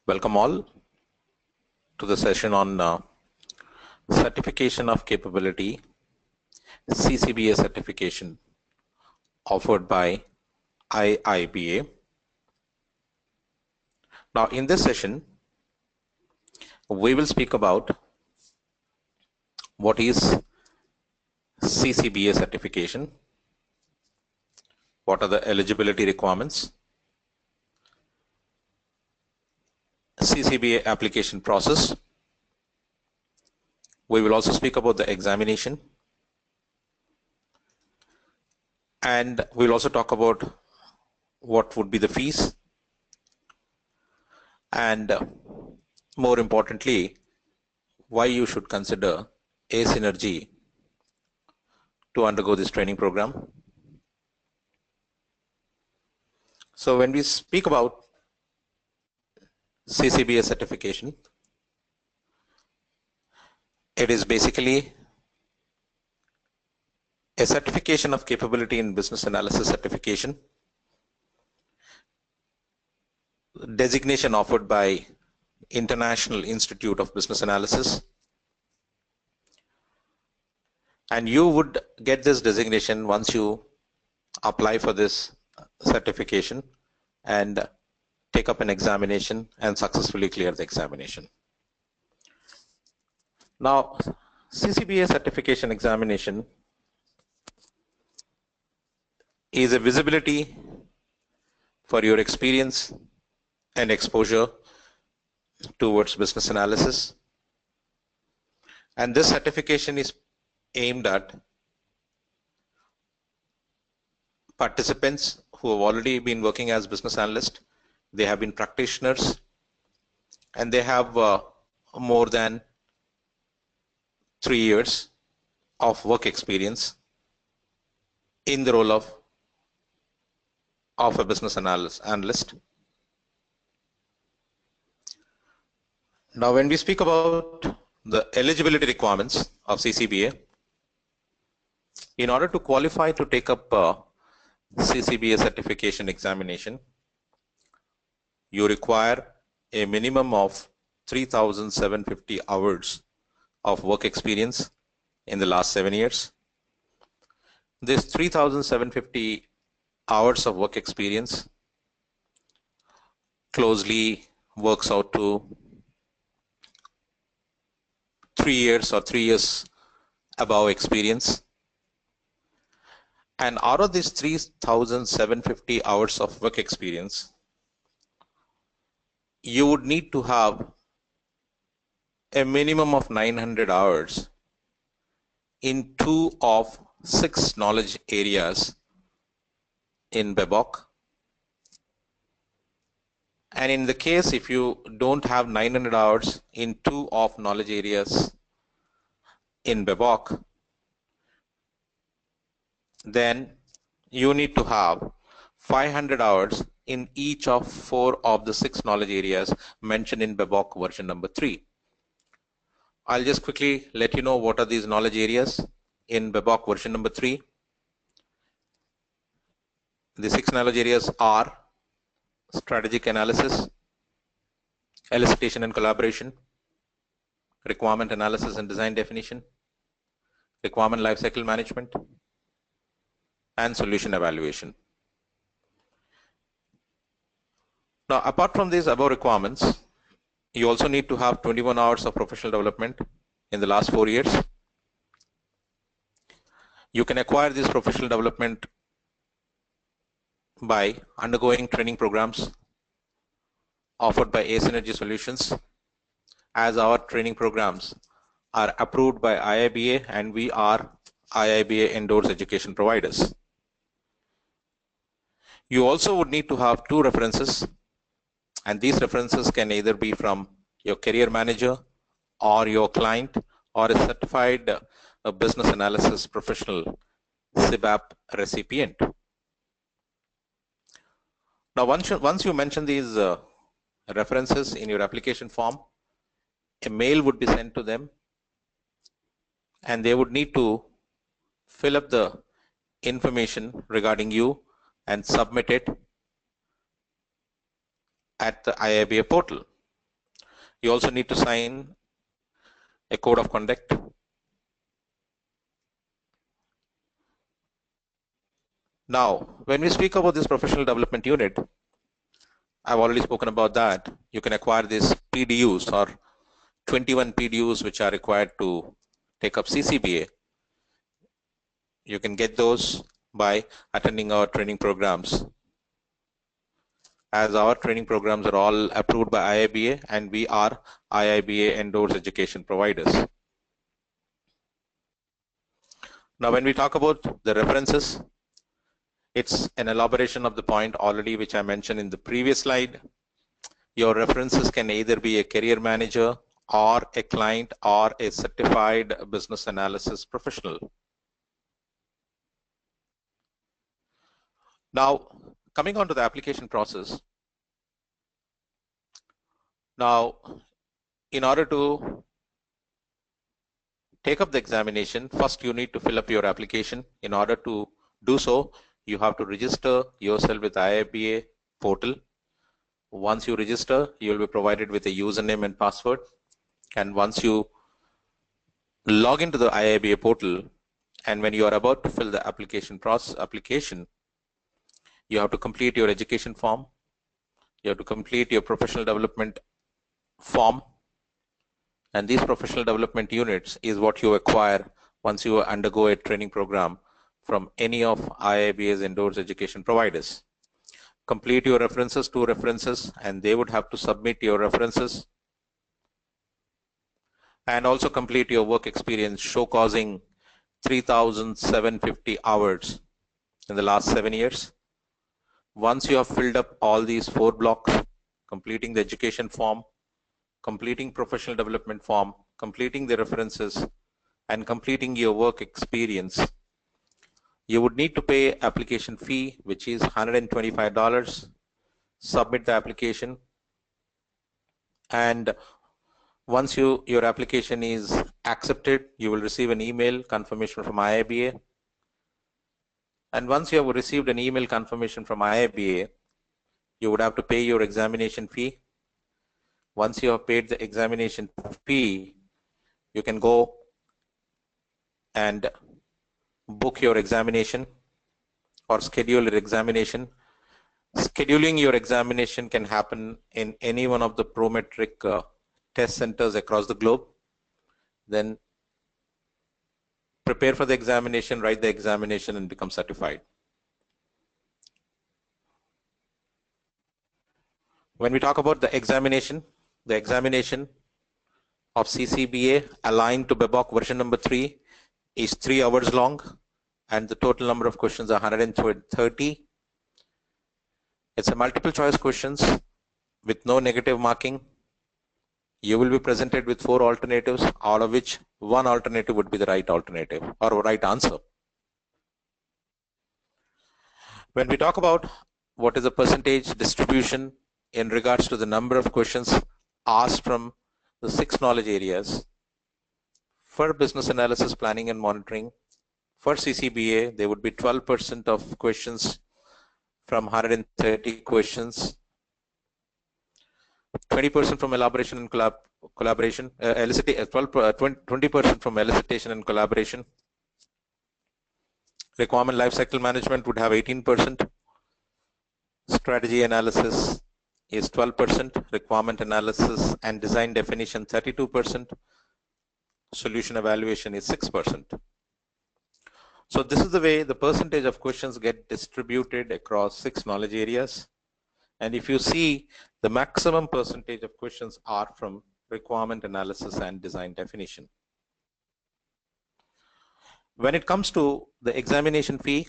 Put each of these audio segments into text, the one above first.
Welcome all to the session on Certification of Capability, CCBA Certification offered by IIBA. Now in this session, we will speak about what is CCBA certification, what are the eligibility requirements, CCBA application process. We will also speak about the examination, and we'll also talk about what would be the fees, and more importantly, why you should consider Acesynergi to undergo this training program. So when we speak about CCBA certification, it is basically a certification of capability in business analysis certification, designation offered by International Institute of Business Analysis, and you would get this designation once you apply for this certification and take up an examination and successfully clear the examination. Now, CCBA certification examination is a visibility for your experience and exposure towards business analysis, and this certification is aimed at participants who have already been working as business analysts. They have been practitioners and they have more than 3 years of work experience in the role of a business analyst. Now when we speak about the eligibility requirements of CCBA, in order to qualify to take up CCBA certification examination, you require a minimum of 3,750 hours of work experience in the last 7 years. This 3,750 hours of work experience closely works out to 3 years or 3 years above experience. And out of this 3,750 hours of work experience, you would need to have a minimum of 900 hours in 2 of 6 knowledge areas in BBOC. And in the case if you don't have 900 hours in 2 of knowledge areas in BBOC, then you need to have 500 hours in each of 4 of the 6 knowledge areas mentioned in BBOC version number 3. I'll just quickly let you know what are these knowledge areas in BBOC version number 3. The 6 knowledge areas are strategic analysis, elicitation and collaboration, requirement analysis and design definition, requirement lifecycle management, and solution evaluation. Now, apart from these above requirements, you also need to have 21 hours of professional development in the last 4 years. You can acquire this professional development by undergoing training programs offered by Acesynergi Solutions, as our training programs are approved by IIBA and we are IIBA endorsed education providers. You also would need to have 2 references, and these references can either be from your career manager or your client or a certified business analysis professional CBAP recipient. Now once you mention these references in your application form, a mail would be sent to them and they would need to fill up the information regarding you and submit it at the IIBA portal. You also need to sign a code of conduct. Now, when we speak about this professional development unit, I've already spoken about that. You can acquire these PDUs or 21 PDUs which are required to take up CCBA. You can get those by attending our training programs, as our training programs are all approved by IIBA and we are IIBA endorsed education providers. Now, when we talk about the references, it's an elaboration of the point already which I mentioned in the previous slide. Your references can either be a career manager or a client or a certified business analysis professional. Now, coming on to the application process. Now, in order to take up the examination, first you need to fill up your application. In order to do so, you have to register yourself with IIBA portal. Once you register, you will be provided with a username and password. And once you log into the IIBA portal, and when you are about to fill the application, you have to complete your education form. You have to complete your professional development form. And these professional development units is what you acquire once you undergo a training program from any of IIBA's endorsed education providers. Complete your references, 2 references, and they would have to submit your references. And also complete your work experience, show causing 3,750 hours in the last 7 years. Once you have filled up all these 4 blocks, completing the education form, completing professional development form, completing the references, and completing your work experience, you would need to pay application fee, which is $125. Submit the application, and once your application is accepted, you will receive an email confirmation from IIBA. And once you have received an email confirmation from IIBA, you would have to pay your examination fee. Once you have paid the examination fee, you can go and book your examination or schedule your examination. Scheduling your examination can happen in any one of the Prometric test centers across the globe. Then prepare for the examination, write the examination, and become certified. When we talk about the examination of CCBA aligned to BBOC version number 3 is 3 hours long, and the total number of questions are 130. It's a multiple choice questions with no negative marking. You will be presented with 4 alternatives, out of which 1 alternative would be the right alternative or right answer. When we talk about what is the percentage distribution in regards to the number of questions asked from the 6 knowledge areas, for business analysis, planning and monitoring, for CCBA, there would be 12% of questions from 130 questions, 20% from elaboration and collaboration, 20% from elicitation and collaboration. Requirement lifecycle management would have 18%. Strategy analysis is 12%. Requirement analysis and design definition 32%. Solution evaluation is 6%. So this is the way the percentage of questions get distributed across 6 knowledge areas. And if you see, the maximum percentage of questions are from requirement analysis and design definition. When it comes to the examination fee,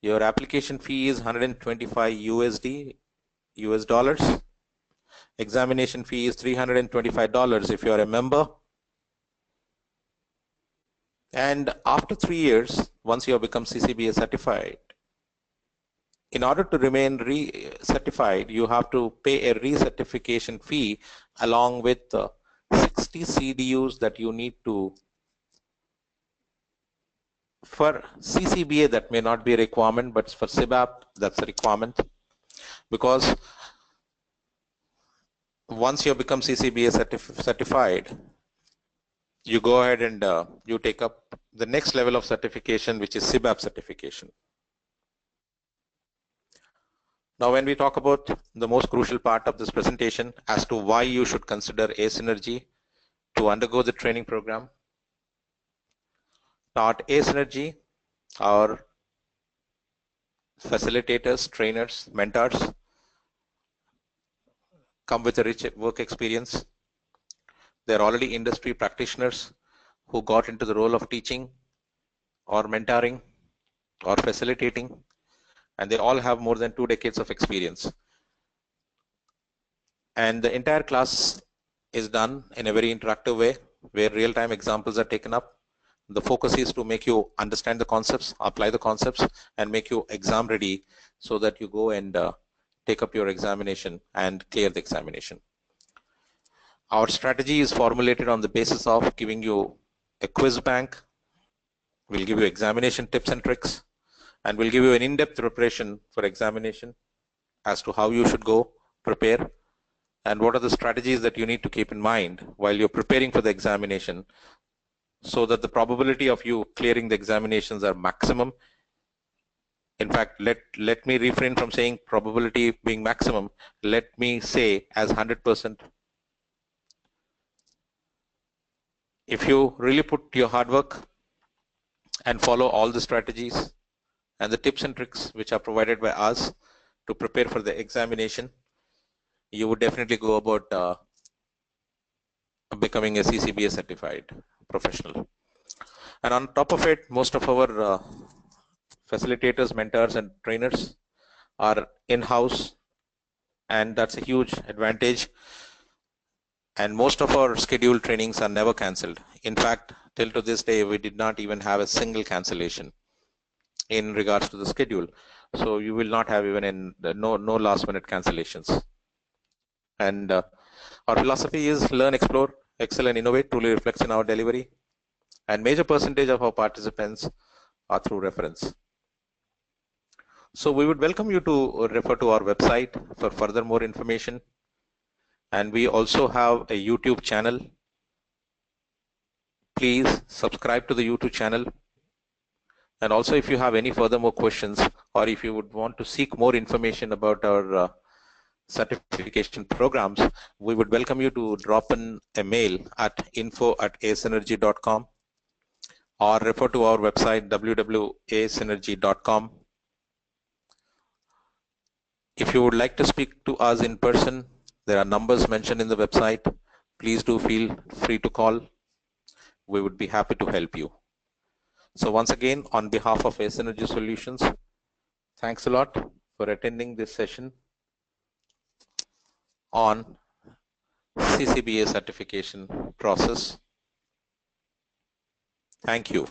your application fee is 125 US dollars. Examination fee is $325 if you are a member. And after 3 years, once you have become CCBA certified, in order to remain certified, you have to pay a recertification fee along with 60 CDUs that you need to. For CCBA, that may not be a requirement, but for CBAP, that's a requirement, because once you become CCBA certified, you go ahead and you take up the next level of certification, which is CBAP certification. Now, when we talk about the most crucial part of this presentation as to why you should consider Acesynergi to undergo the training program, now at Acesynergi, our facilitators, trainers, mentors come with a rich work experience. They're already industry practitioners who got into the role of teaching or mentoring or facilitating, and they all have more than 2 decades of experience. And the entire class is done in a very interactive way where real-time examples are taken up. The focus is to make you understand the concepts, apply the concepts, and make you exam ready so that you go and take up your examination and clear the examination. Our strategy is formulated on the basis of giving you a quiz bank. We'll give you examination tips and tricks, and we'll give you an in-depth preparation for examination as to how you should go prepare and what are the strategies that you need to keep in mind while you're preparing for the examination, so that the probability of you clearing the examinations are maximum. In fact, let me refrain from saying probability being maximum. Let me say as 100%. If you really put your hard work and follow all the strategies and the tips and tricks which are provided by us to prepare for the examination, you would definitely go about becoming a CCBA certified professional. And on top of it, most of our facilitators, mentors, and trainers are in-house, and that's a huge advantage. And most of our scheduled trainings are never cancelled. In fact, till to this day, we did not even have a single cancellation in regards to the schedule. So you will not have even no last-minute cancellations. And our philosophy is learn, explore, excel, and innovate. Truly reflects in our delivery. And major percentage of our participants are through reference. So we would welcome you to refer to our website for further more information. And we also have a YouTube channel. Please subscribe to the YouTube channel. And also, if you have any further more questions, or if you would want to seek more information about our certification programs, we would welcome you to drop in a mail at info@acesynergi.com or refer to our website www.acesynergi.com. If you would like to speak to us in person, there are numbers mentioned in the website. Please do feel free to call. We would be happy to help you. So once again, on behalf of Acesynergi Solutions, thanks a lot for attending this session on CCBA certification process. Thank you.